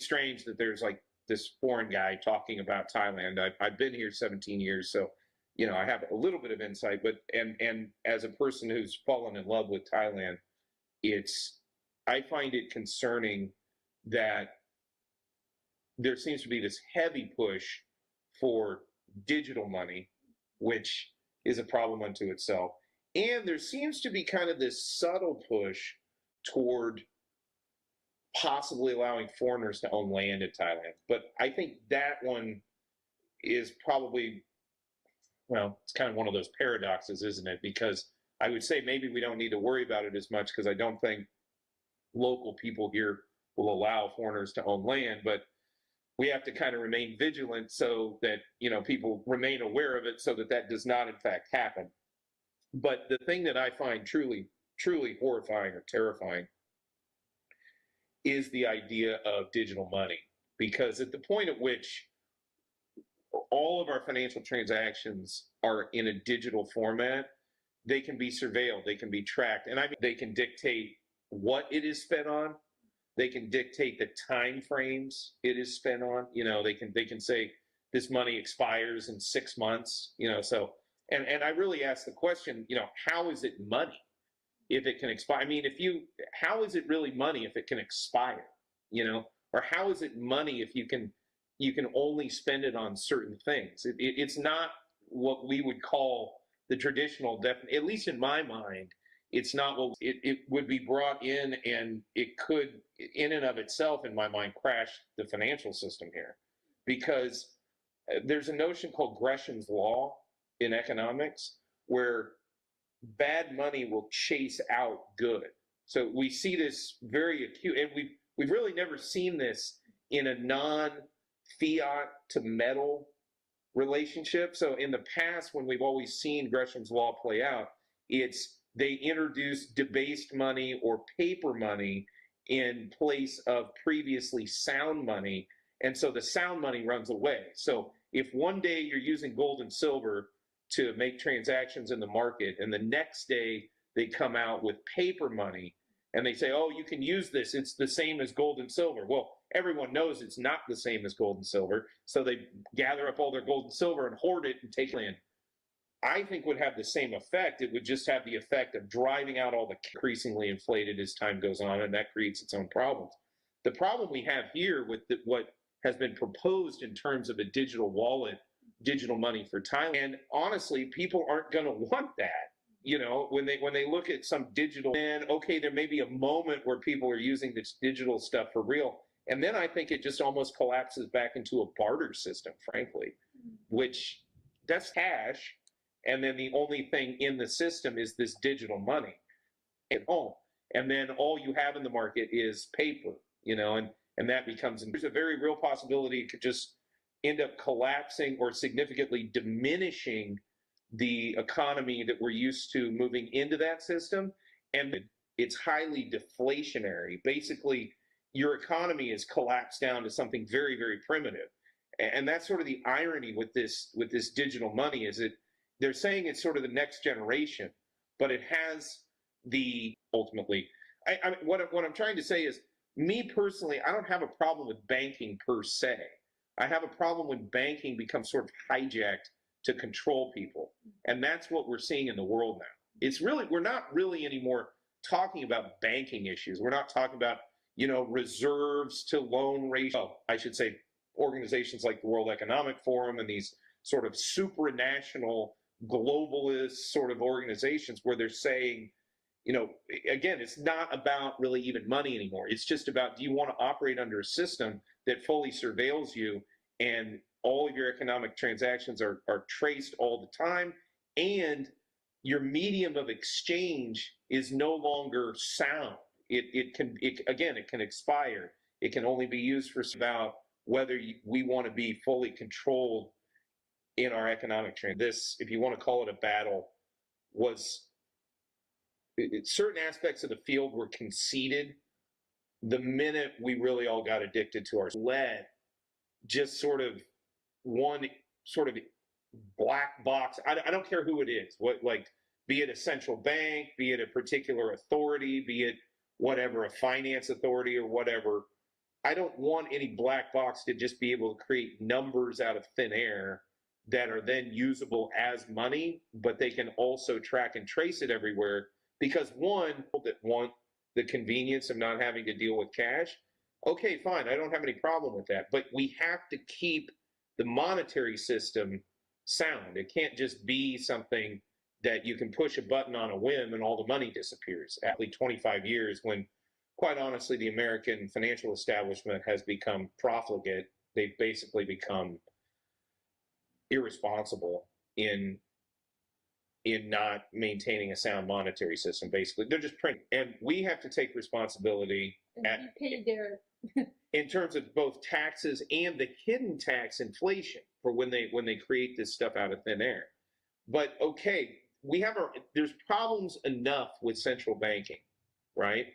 strange that there's like this foreign guy talking about Thailand. I've been here 17 years, so I have a little bit of insight. But and as a person who's fallen in love with Thailand, I find it concerning that there seems to be this heavy push for digital money, which is a problem unto itself. And there seems to be kind of this subtle push toward possibly allowing foreigners to own land in Thailand. But I think that one is probably, well, it's kind of one of those paradoxes, isn't it? Because I would say maybe we don't need to worry about it as much because I don't think local people here will allow foreigners to own land, but we have to kind of remain vigilant so that, people remain aware of it so that that does not in fact happen. But the thing that I find truly, truly horrifying or terrifying is the idea of digital money. Because at the point at which all of our financial transactions are in a digital format, they can be surveilled, they can be tracked, and I mean, they can dictate what it is spent on. They can dictate the time frames it is spent on. They can say this money expires in 6 months. So and I really ask the question, how is it money if it can expire? I mean, how is it really money if it can expire? Or how is it money if you can only spend it on certain things? It's not what we would call the traditional definition, at least in my mind. It's not what it would be brought in, and it could, in and of itself, in my mind, crash the financial system here. Because there's a notion called Gresham's law in economics, where bad money will chase out good. So we see this very acute, and we've really never seen this in a non-fiat to metal relationship. So in the past, when we've always seen Gresham's law play out, they introduce debased money or paper money in place of previously sound money. And so the sound money runs away. So if one day you're using gold and silver to make transactions in the market, and the next day they come out with paper money and they say, oh, you can use this, it's the same as gold and silver. Well, everyone knows it's not the same as gold and silver. So they gather up all their gold and silver and hoard it and take it in. I think would have the same effect. It would just have the effect of driving out all the increasingly inflated as time goes on, and that creates its own problems. The problem we have here with what has been proposed in terms of a digital wallet, digital money for Thailand, and honestly, people aren't going to want that. When they look at some digital, and okay, there may be a moment where people are using this digital stuff for real, and then I think it just almost collapses back into a barter system, frankly, which that's cash. And then the only thing in the system is this digital money at home. And then all you have in the market is paper, and that becomes, there's a very real possibility it could just end up collapsing or significantly diminishing the economy that we're used to moving into that system. And it's highly deflationary. Basically, your economy is collapsed down to something very, very primitive. And that's sort of the irony with this digital money, is they're saying it's sort of the next generation, but it has ultimately, what I'm trying to say is, me personally, I don't have a problem with banking per se. I have a problem when banking becomes sort of hijacked to control people. And that's what we're seeing in the world now. We're not really anymore talking about banking issues. We're not talking about, reserves to loan ratio. I should say organizations like the World Economic Forum and these sort of supranational globalist sort of organizations where they're saying, again, it's not about really even money anymore. It's just about, do you want to operate under a system that fully surveils you and all of your economic transactions are traced all the time, and your medium of exchange is no longer sound. It can expire. It can only be used for about whether we want to be fully controlled in our economic trend. This, if you want to call it a battle, certain aspects of the field were conceded the minute we really all got addicted to our lead. Just sort of one sort of black box. I don't care who it is, be it a central bank, be it a particular authority, be it whatever, a finance authority or whatever. I don't want any black box to just be able to create numbers out of thin air that are then usable as money, but they can also track and trace it everywhere. Because one, that want the convenience of not having to deal with cash, okay, fine, I don't have any problem with that. But we have to keep the monetary system sound. It can't just be something that you can push a button on a whim and all the money disappears. After 25 years, when quite honestly, the American financial establishment has become profligate. They've basically become irresponsible in not maintaining a sound monetary system. Basically, they're just printing, and we have to take responsibility in terms of both taxes and the hidden tax inflation for when they create this stuff out of thin air. But okay, there's problems enough with central banking, right?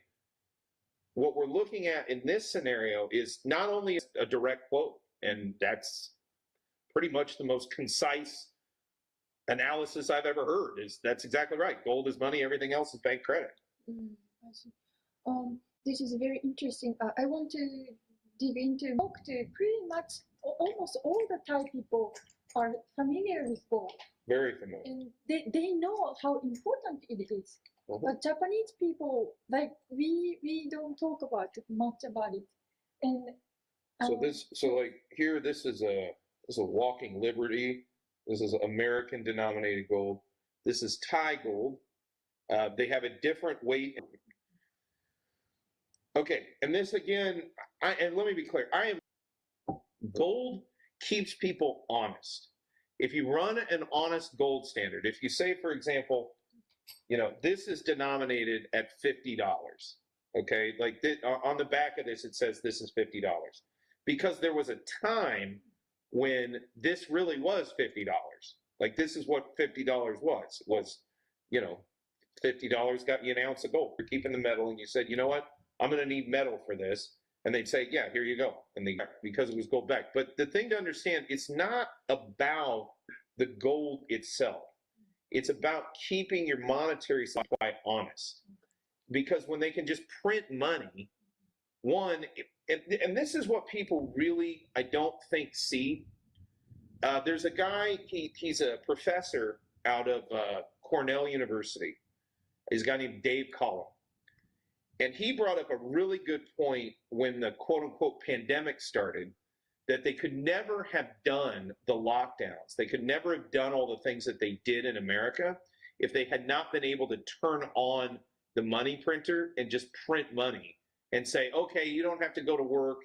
What we're looking at in this scenario is not only a direct quote, and that's pretty much the most concise analysis I've ever heard. That's exactly right. Gold is money, everything else is bank credit. I see. This is very interesting. I want to dig into pretty much almost all the Thai people are familiar with gold. Very familiar. And they know how important it is. But Japanese people, like we don't talk about much about it. And like here, this is a walking liberty. This is American denominated gold. This is Thai gold. They have a different weight. Okay, and this again, and let me be clear. Gold keeps people honest. If you run an honest gold standard, if you say, for example, this is denominated at $50. Okay, like on the back of this, it says this is $50 because there was a time when this really was $50. Like this is what $50 was. $50 got you an ounce of gold. You're keeping the metal, and you said, you know what? I'm going to need metal for this. And they'd say, yeah, here you go. And because it was gold backed. But the thing to understand, it's not about the gold itself. It's about keeping your monetary supply honest. Because when they can just print money, and this is what people really, I don't think, see. There's a guy, he's a professor out of Cornell University. He's a guy named Dave Collum. And he brought up a really good point when the quote-unquote pandemic started, that they could never have done the lockdowns. They could never have done all the things that they did in America if they had not been able to turn on the money printer and just print money and say, okay, you don't have to go to work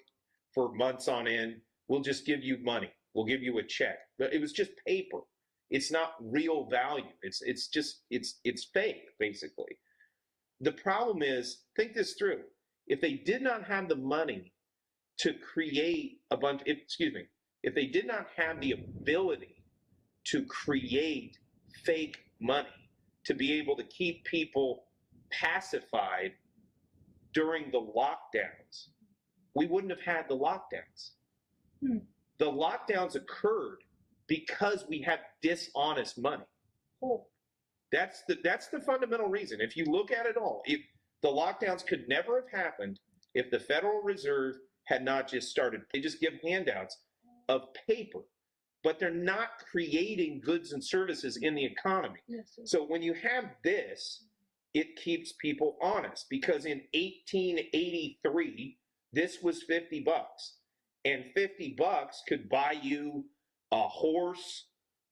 for months on end. We'll just give you money. We'll give you a check. But it was just paper. It's not real value. It's fake, basically. The problem is, think this through. If they did not have the money to create if they did not have the ability to create fake money to be able to keep people pacified during the lockdowns, we wouldn't have had the lockdowns. The lockdowns occurred because we have dishonest money. That's the fundamental reason. If you look at it all, if the lockdowns could never have happened if the Federal Reserve had not just started, they just give handouts of paper, but they're not creating goods and services in the economy. Yes. So when you have this, it keeps people honest, because in 1883, this was $50, and $50 could buy you a horse,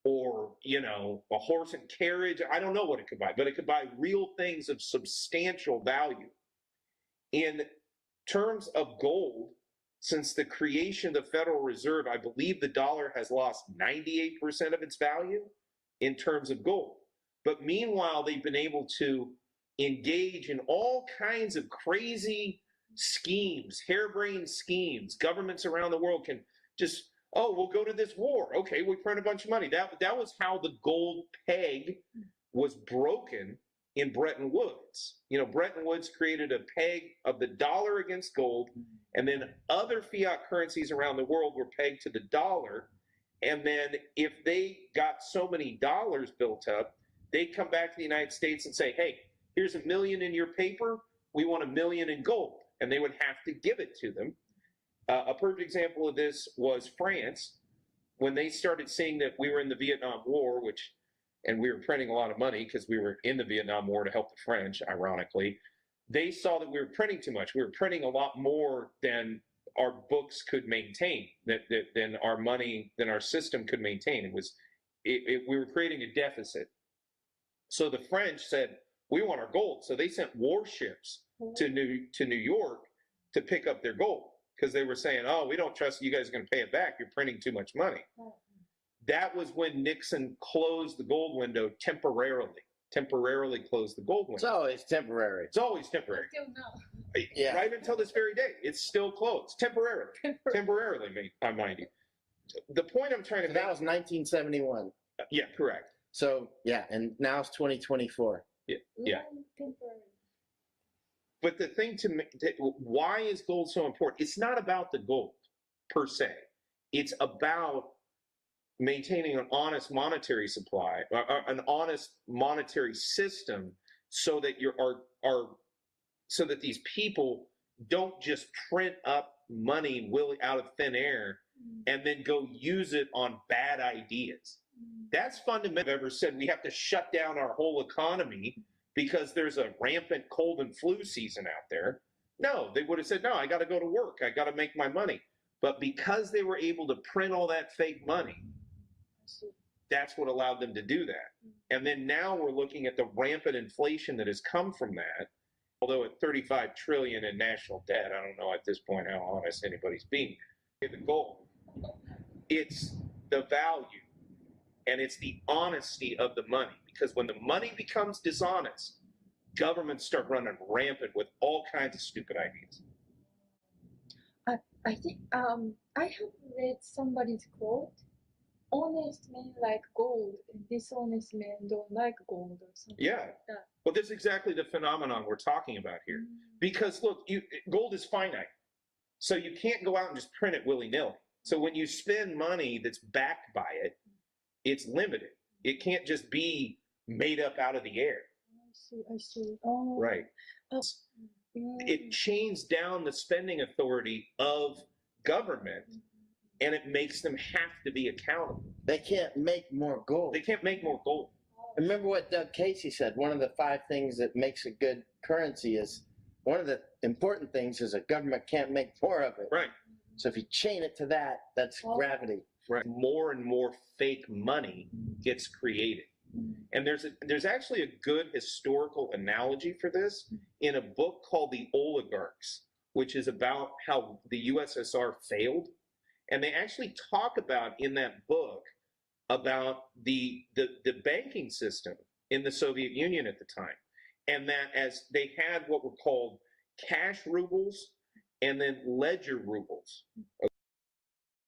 or, a horse and carriage. I don't know what it could buy, but it could buy real things of substantial value. In terms of gold, since the creation of the Federal Reserve, I believe the dollar has lost 98% of its value in terms of gold. But meanwhile, they've been able to engage in all kinds of crazy schemes, harebrained schemes. Governments around the world can just, we'll go to this war. Okay, we print a bunch of money. That was how the gold peg was broken in Bretton Woods. Bretton Woods created a peg of the dollar against gold, and then other fiat currencies around the world were pegged to the dollar. And then if they got so many dollars built up, they'd come back to the United States and say, hey, here's $1 million in your paper. We want $1 million in gold. And they would have to give it to them. A perfect example of this was France. When they started seeing that we were in the Vietnam War, and we were printing a lot of money because we were in the Vietnam War to help the French, ironically, they saw that we were printing too much. We were printing a lot more than our books could maintain, than our money, than our system could maintain. We were creating a deficit. So the French said, we want our gold. So they sent warships to New York to pick up their gold, because they were saying, oh, we don't trust you guys are going to pay it back. You're printing too much money. That was when Nixon closed the gold window temporarily closed the gold window. It's always temporary. It's always temporary. Until now. Yeah. Right until this very day. It's still closed. Temporarily, I mind you. The point I'm trying to So make. that was 1971. Yeah, correct. So, yeah, and now it's 2024. Yeah. Temporary. But the thing why is gold so important? It's not about the gold per se. It's about maintaining an honest monetary supply, an honest monetary system, so that so that these people don't just print up money out of thin air and then go use it on bad ideas. That's fundamental. I've ever said we have to shut down our whole economy because there's a rampant cold and flu season out there. No, they would have said, no, I got to go to work. I got to make my money. But because they were able to print all that fake money, that's what allowed them to do that. And then now we're looking at the rampant inflation that has come from that. Although at 35 trillion in national debt, I don't know at this point how honest anybody's being. The goal, it's the value, and it's the honesty of the money. Because when the money becomes dishonest, governments start running rampant with all kinds of stupid ideas. I think I have read somebody's quote. Honest men like gold, and dishonest men don't like gold, or something like that. Well, this is exactly the phenomenon we're talking about here. Because look, gold is finite. So you can't go out and just print it willy-nilly. So when you spend money that's backed by it, it's limited. It can't just be made up out of the air. I see. Oh. Right. It chains down the spending authority of government, and it makes them have to be accountable. They can't make more gold. They can't make more gold. Remember what Doug Casey said, one of the 5 things that makes a good currency is, one of the important things is a government can't make more of it. Right. So if you chain it to that, that's gravity. Right. More and more fake money gets created. And there's actually a good historical analogy for this in a book called The Oligarchs, which is about how the USSR failed. And they actually talk about in that book about the banking system in the Soviet Union at the time. And that as they had what were called cash rubles and then ledger rubles.